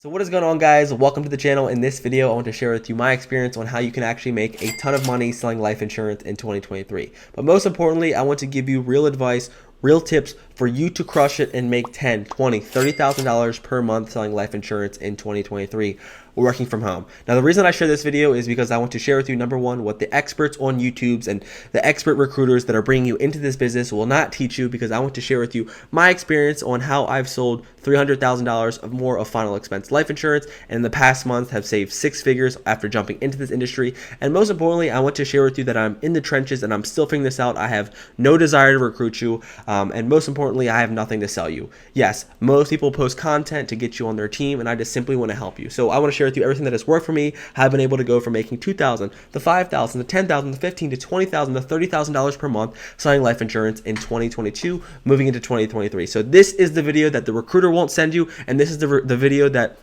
So what is going on, guys? Welcome to the channel. In this video, I want to share with you my experience on how you can actually make a ton of money selling life insurance in 2023. But most importantly, I want to give you real advice, real tips for you to crush it and make $10, $20, $30,000 per month selling life insurance in 2023 working from home. Now, the reason I share this video is because I want to share with you, number one, what the experts on YouTube's and the expert recruiters that are bringing you into this business will not teach you, because I want to share with you my experience on how I've sold $300,000 of more of final expense life insurance, and in the past month have saved six figures after jumping into this industry. And most importantly, I want to share with you that I'm in the trenches and I'm still figuring this out. I have no desire to recruit you, and most importantly, I have nothing to sell you. Yes, most people post content to get you on their team, and I just simply want to help you. So I want to share with you everything that has worked for me, how I've been able to go from making $2,000 to $5,000 to $10,000 to $15,000 to $20,000 to $30,000 per month selling life insurance in 2022, moving into 2023. So this is the video that the recruiter won't send you, and this is the video that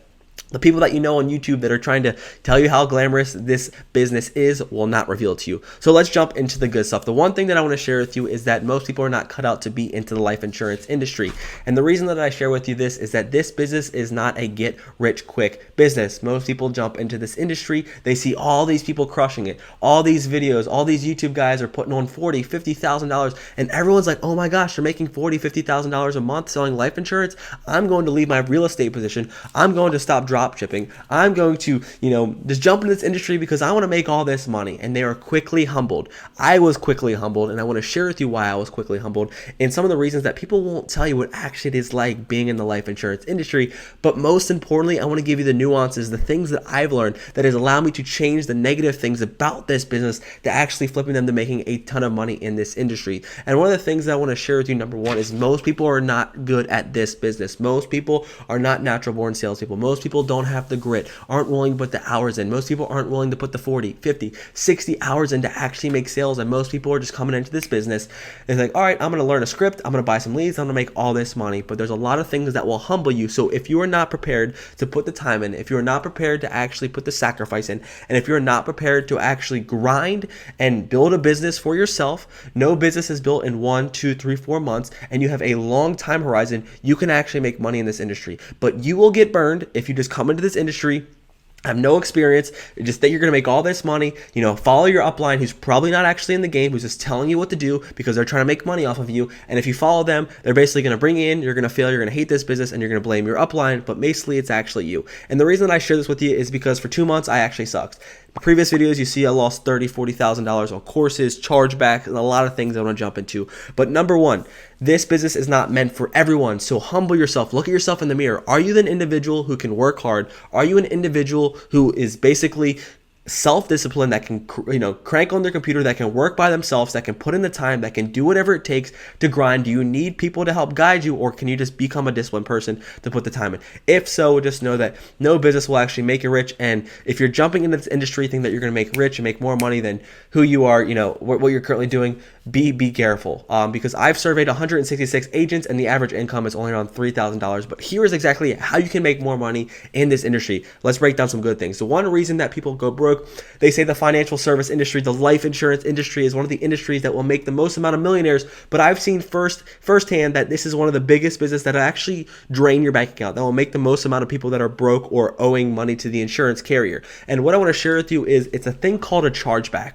the people that you know on YouTube that are trying to tell you how glamorous this business is will not reveal to you. So let's jump into the good stuff. The one thing that I want to share with you is that most people are not cut out to be into the life insurance industry. And the reason that I share with you this is that this business is not a get rich quick business. Most people jump into this industry, they see all these people crushing it, all these videos, all these YouTube guys are putting on $40,000, $50,000, and everyone's like, oh my gosh, they're making $40,000, $50,000 a month selling life insurance. I'm going to leave my real estate position. I'm going to stop drop shipping. I'm going to, just jump into this industry because I want to make all this money. And they are quickly humbled. I was quickly humbled, and I want to share with you why I was quickly humbled and some of the reasons that people won't tell you what actually it is like being in the life insurance industry. But most importantly, I want to give you the nuances, the things that I've learned that has allowed me to change the negative things about this business to actually flipping them to making a ton of money in this industry. And one of the things that I want to share with you, number one, is most people are not good at this business. Most people are not natural born salespeople. Most people don't have the grit, aren't willing to put the hours in. Most people aren't willing to put the 40, 50, 60 hours in to actually make sales. And most people are just coming into this business and like, all right, I'm going to learn a script, I'm going to buy some leads, I'm going to make all this money. But there's a lot of things that will humble you. So if you are not prepared to put the time in, if you're not prepared to actually put the sacrifice in, and if you're not prepared to actually grind and build a business for yourself, no business is built in 1, 2, 3, 4 months, and you have a long time horizon, you can actually make money in this industry. But you will get burned if you just come into this industry, have no experience, just think you're going to make all this money, follow your upline who's probably not actually in the game, who's just telling you what to do because they're trying to make money off of you. And if you follow them, they're basically going to bring you in, you're going to fail, you're going to hate this business, and you're going to blame your upline, but basically it's actually you. And the reason that I share this with you is because for 2 months, I actually sucked. In previous videos, you see I lost $30,000, $40,000 on courses, chargebacks, and a lot of things I want to jump into. But number one, this business is not meant for everyone. So humble yourself. Look at yourself in the mirror. Are you an individual who can work hard? Are you an individual who is basically self-discipline, that can crank on their computer, that can work by themselves, that can put in the time, that can do whatever it takes to grind? Do you need people to help guide you, or can you just become a disciplined person to put the time in? If so, just know that no business will actually make you rich. And if you're jumping into this industry thinking that you're going to make rich and make more money than who you are, what you're currently doing, be careful, because I've surveyed 166 agents and the average income is only around $3,000. But here is exactly how you can make more money in this industry. Let's break down some good things. So one reason that people go broke, they say the financial service industry, the life insurance industry, is one of the industries that will make the most amount of millionaires. But I've seen firsthand that this is one of the biggest businesses that actually drain your bank account, that will make the most amount of people that are broke or owing money to the insurance carrier. And what I want to share with you is it's a thing called a chargeback.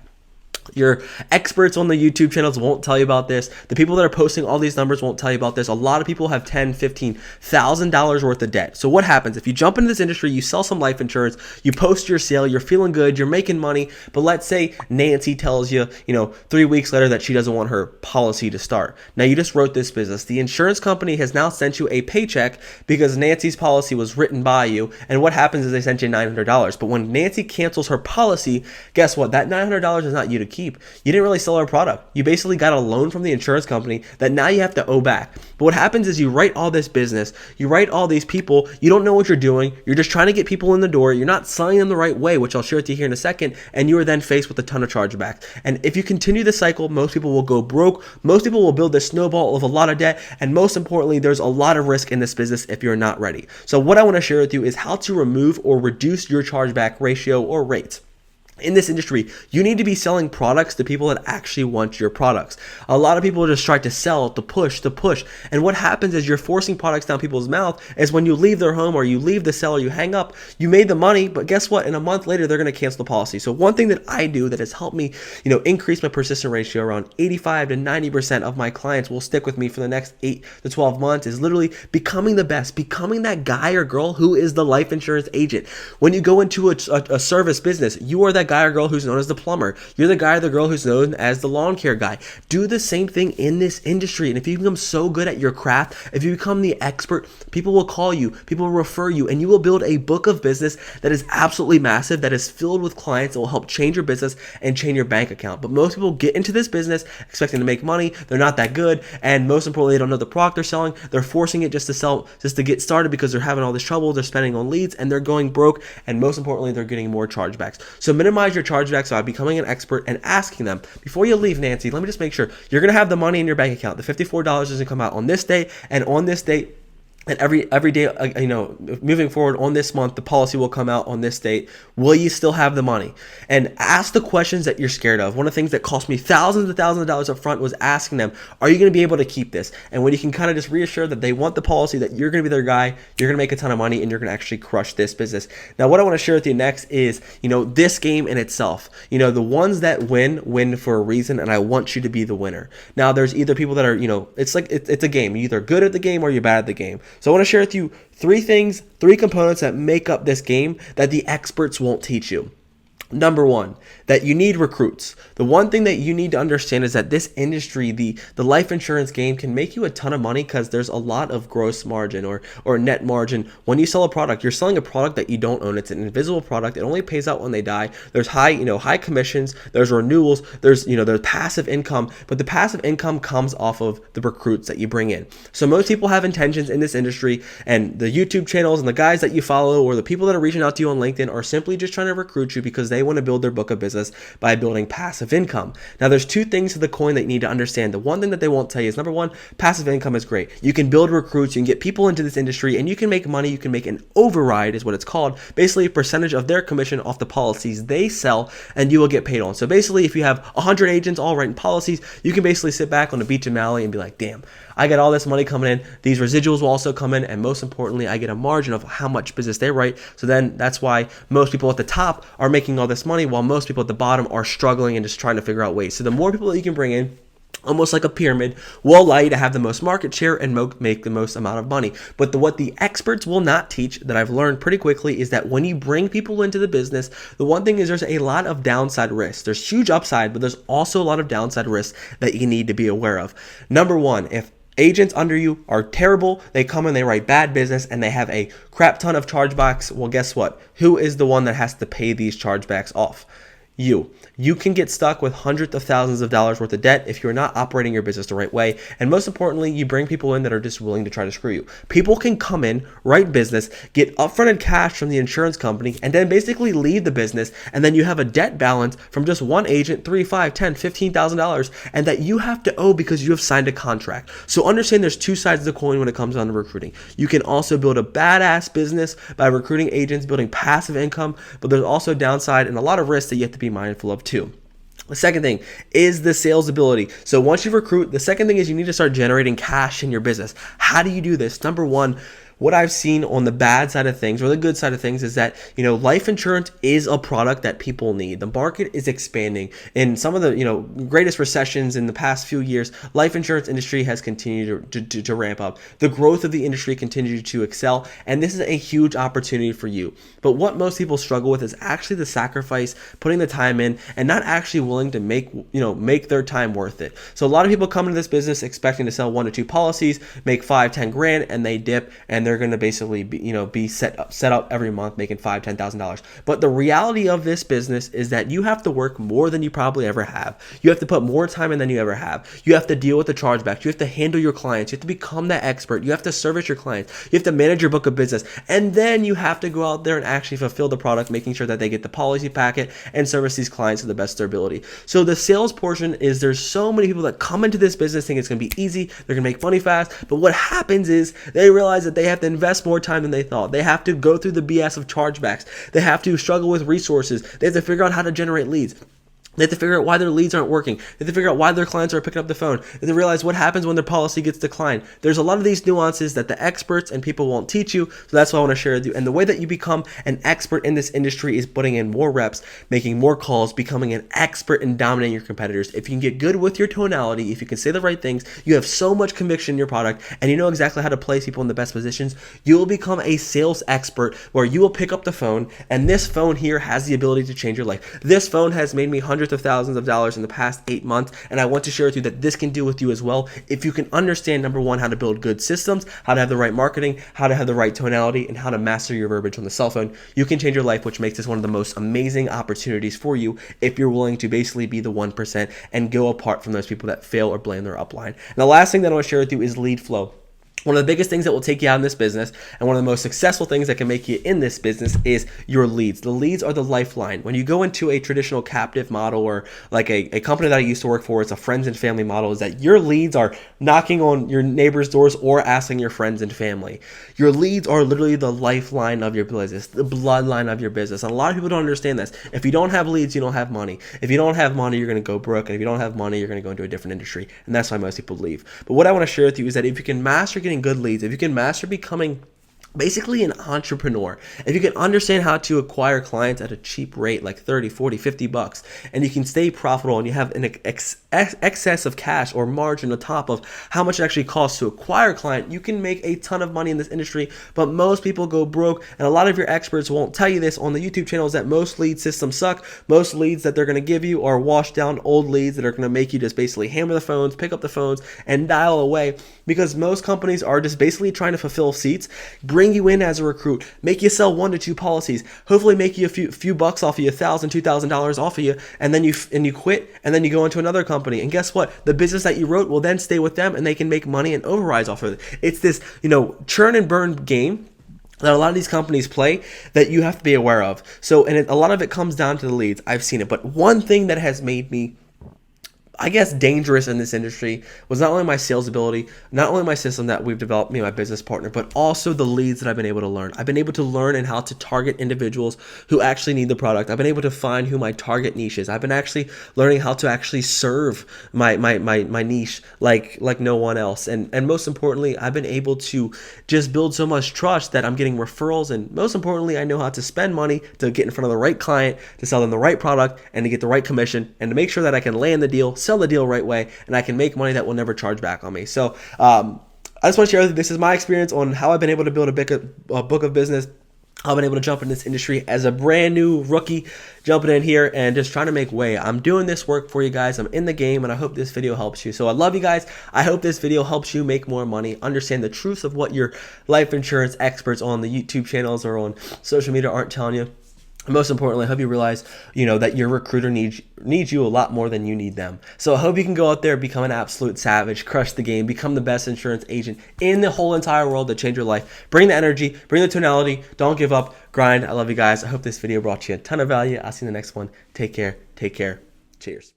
Your experts on the YouTube channels won't tell you about this. The people that are posting all these numbers won't tell you about this. A lot of people have $10,000, $15,000 worth of debt. So what happens if you jump into this industry, you sell some life insurance, you post your sale, you're feeling good, you're making money, but let's say Nancy tells you, 3 weeks later that she doesn't want her policy to start. Now you just wrote this business. The insurance company has now sent you a paycheck because Nancy's policy was written by you. And what happens is they sent you $900. But when Nancy cancels her policy, guess what? That $900 is not you to keep. You didn't really sell our product. You basically got a loan from the insurance company that now you have to owe back. But what happens is you write all this business, you write all these people, you don't know what you're doing, you're just trying to get people in the door, you're not selling them the right way, which I'll share with you here in a second, and you are then faced with a ton of chargebacks. And if you continue the cycle, most people will go broke, most people will build this snowball of a lot of debt, and most importantly, there's a lot of risk in this business if you're not ready. So what I want to share with you is how to remove or reduce your chargeback ratio or rates. in this industry, you need to be selling products to people that actually want your products. A lot of people just try to sell, to push. And what happens is you're forcing products down people's mouth is when you leave their home or you leave the sale or you hang up, you made the money, but guess what? In a month later, they're going to cancel the policy. So one thing that I do that has helped me, increase my persistent ratio, around 85 to 90% of my clients will stick with me for the next 8 to 12 months, is literally becoming the best, becoming that guy or girl who is the life insurance agent. When you go into a service business, you are that guy or girl who's known as the plumber. You're the guy or the girl who's known as the lawn care guy. Do the same thing in this industry. And if you become so good at your craft, if you become the expert, people will call you, people will refer you, and you will build a book of business that is absolutely massive, that is filled with clients that will help change your business and change your bank account. But most people get into this business expecting to make money. They're not that good. And most importantly, they don't know the product they're selling. They're forcing it just to get started because they're having all this trouble. They're spending on leads and they're going broke. And most importantly, they're getting more chargebacks. So minimize your chargebacks by becoming an expert and asking them, before you leave, Nancy, let me just make sure you're going to have the money in your bank account. The $54 doesn't come out on this day and on this date. And every day, moving forward on this month, the policy will come out on this date. Will you still have the money? And ask the questions that you're scared of. One of the things that cost me thousands of dollars up front was asking them, are you going to be able to keep this? And when you can kind of just reassure that they want the policy, that you're going to be their guy, you're going to make a ton of money, and you're going to actually crush this business. Now, what I want to share with you next is, this game in itself. The ones that win for a reason, and I want you to be the winner. Now, there's either people that are, it's like it's a game. You're either good at the game or you're bad at the game. So I want to share with you 3 components that make up this game that the experts won't teach you. Number one, that you need recruits. The one thing that you need to understand is that this industry, the life insurance game, can make you a ton of money because there's a lot of gross margin or net margin when you sell a product. You're selling a product that you don't own. It's an invisible product. It only pays out when they die. There's high commissions. There's renewals. There's passive income, but the passive income comes off of the recruits that you bring in. So most people have intentions in this industry, and the YouTube channels and the guys that you follow or the people that are reaching out to you on LinkedIn are simply just trying to recruit you because they want to build their book of business by building passive income. Now, there's 2 things to the coin that you need to understand. The one thing that they won't tell you is, number one, passive income is great. You can build recruits, you can get people into this industry, and you can make money. You can make an override, is what it's called, basically a percentage of their commission off the policies they sell, and you will get paid on. So basically, if you have 100 agents all writing policies, you can basically sit back on the beach in Maui and be like, damn, I got all this money coming in. These residuals will also come in, and most importantly, I get a margin of how much business they write. So then that's why most people at the top are making all this money, while most people at the bottom are struggling and just trying to figure out ways. So the more people that you can bring in, almost like a pyramid, will allow you to have the most market share and make the most amount of money. But what the experts will not teach, that I've learned pretty quickly, is that when you bring people into the business, the one thing is there's a lot of downside risks. There's huge upside, but there's also a lot of downside risks that you need to be aware of. Number one, if agents under you are terrible, they come in, they write bad business, and they have a crap ton of chargebacks, well, guess what? Who is the one that has to pay these chargebacks off? You can get stuck with hundreds of thousands of dollars worth of debt if you're not operating your business the right way. And most importantly, you bring people in that are just willing to try to screw you. People can come in, write business, get upfronted cash from the insurance company, and then basically leave the business. And then you have a debt balance from just one agent, $3, $5, $10, $15,000, and that you have to owe because you have signed a contract. So understand there's 2 sides of the coin when it comes down to recruiting. You can also build a badass business by recruiting agents, building passive income, but there's also downside and a lot of risks that you have to be mindful of too. The second thing is the sales ability. So once you recruit, the second thing is you need to start generating cash in your business. How do you do this? Number one, what I've seen on the bad side of things or the good side of things is that, life insurance is a product that people need. The market is expanding. In some of the, greatest recessions in the past few years, life insurance industry has continued to ramp up. The growth of the industry continues to excel, and this is a huge opportunity for you. But what most people struggle with is actually the sacrifice, putting the time in, and not actually willing to make their time worth it. So a lot of people come into this business expecting to sell 1 to 2 policies, make 5, 10 grand, and they dip, and they're going to basically be set up every month making $5,000, $10,000. But the reality of this business is that you have to work more than you probably ever have. You have to put more time in than you ever have. You have to deal with the chargebacks. You have to handle your clients. You have to become that expert. You have to service your clients. You have to manage your book of business. And then you have to go out there and actually fulfill the product, making sure that they get the policy packet and service these clients to the best of their ability. So the sales portion is there's so many people that come into this business thinking it's going to be easy. They're going to make money fast. But what happens is they realize that they have have to invest more time than they thought. They have to go through the BS of chargebacks. They have to struggle with resources. They have to figure out how to generate leads. They have to figure out why their leads aren't working. They have to figure out why their clients aren't picking up the phone. They have to realize what happens when their policy gets declined. There's a lot of these nuances that the experts and people won't teach you, so that's what I want to share with you. And the way that you become an expert in this industry is putting in more reps, making more calls, becoming an expert in dominating your competitors. If you can get good with your tonality, if you can say the right things, you have so much conviction in your product, and you know exactly how to place people in the best positions, you will become a sales expert where you will pick up the phone, and this phone here has the ability to change your life. This phone has made me hundreds of thousands of dollars in the past 8 months, and I want to share with you that this can do with you as well if you can understand, number one, how to build good systems, how to have the right marketing, how to have the right tonality, and how to master your verbiage on the cell phone. You can change your life, which makes this one of the most amazing opportunities for you if you're willing to basically be the 1% and go apart from those people that fail or blame their upline. And the last thing that I want to share with you is lead flow. One of the biggest things that will take you out in this business, and one of the most successful things that can make you in this business, is your leads. The leads are the lifeline. When you go into a traditional captive model, or like a company that I used to work for, it's a friends and family model, is that your leads are knocking on your neighbor's doors or asking your friends and family. Your leads are literally the lifeline of your business, the bloodline of your business. And a lot of people don't understand this. If you don't have leads, you don't have money. If you don't have money, you're going to go broke. And if you don't have money, you're going to go into a different industry. And that's why most people leave. But what I want to share with you is that if you can master getting good leads, if you can master becoming basically an entrepreneur, if you can understand how to acquire clients at a cheap rate, like 30, 40, 50 bucks, and you can stay profitable and you have an excess of cash or margin on top of how much it actually costs to acquire a client, you can make a ton of money in this industry. But most people go broke, and a lot of your experts won't tell you this on the YouTube channels, that most lead systems suck. Most leads that they're going to give you are washed down old leads that are going to make you just basically hammer the phones, pick up the phones, and dial away, because most companies are just basically trying to fulfill seats, bring you in as a recruit, make you sell 1 to 2 policies, hopefully make you a few bucks off of you, $1,000, $2,000 off of you, and then you quit, and then you go into another company. And guess what? The business that you wrote will then stay with them, and they can make money and overrides off of it. It's this, churn and burn game that a lot of these companies play that you have to be aware of. So, and a lot of it comes down to the leads. I've seen it. But one thing that has made me, I guess, dangerous in this industry was not only my sales ability, not only my system that we've developed, me and my business partner, but also the leads that I've been able to learn. I've been able to learn and how to target individuals who actually need the product. I've been able to find who my target niche is. I've been actually learning how to actually serve my niche like no one else. And most importantly, I've been able to just build so much trust that I'm getting referrals. And most importantly, I know how to spend money to get in front of the right client, to sell them the right product, and to get the right commission, and to make sure that I can land the deal, sell the deal right way, and I can make money that will never charge back on me. So I just want to share with you, this is my experience on how I've been able to build a book of business. I've been able to jump in this industry as a brand new rookie, jumping in here and just trying to make way. I'm doing this work for you guys. I'm in the game, and I hope this video helps you. So I love you guys. I hope this video helps you make more money, understand the truth of what your life insurance experts on the YouTube channels or on social media aren't telling you. Most importantly, I hope you realize, that your recruiter needs you a lot more than you need them. So I hope you can go out there, become an absolute savage, crush the game, become the best insurance agent in the whole entire world to change your life. Bring the energy, bring the tonality, don't give up, grind. I love you guys. I hope this video brought you a ton of value. I'll see you in the next one. Take care. Cheers.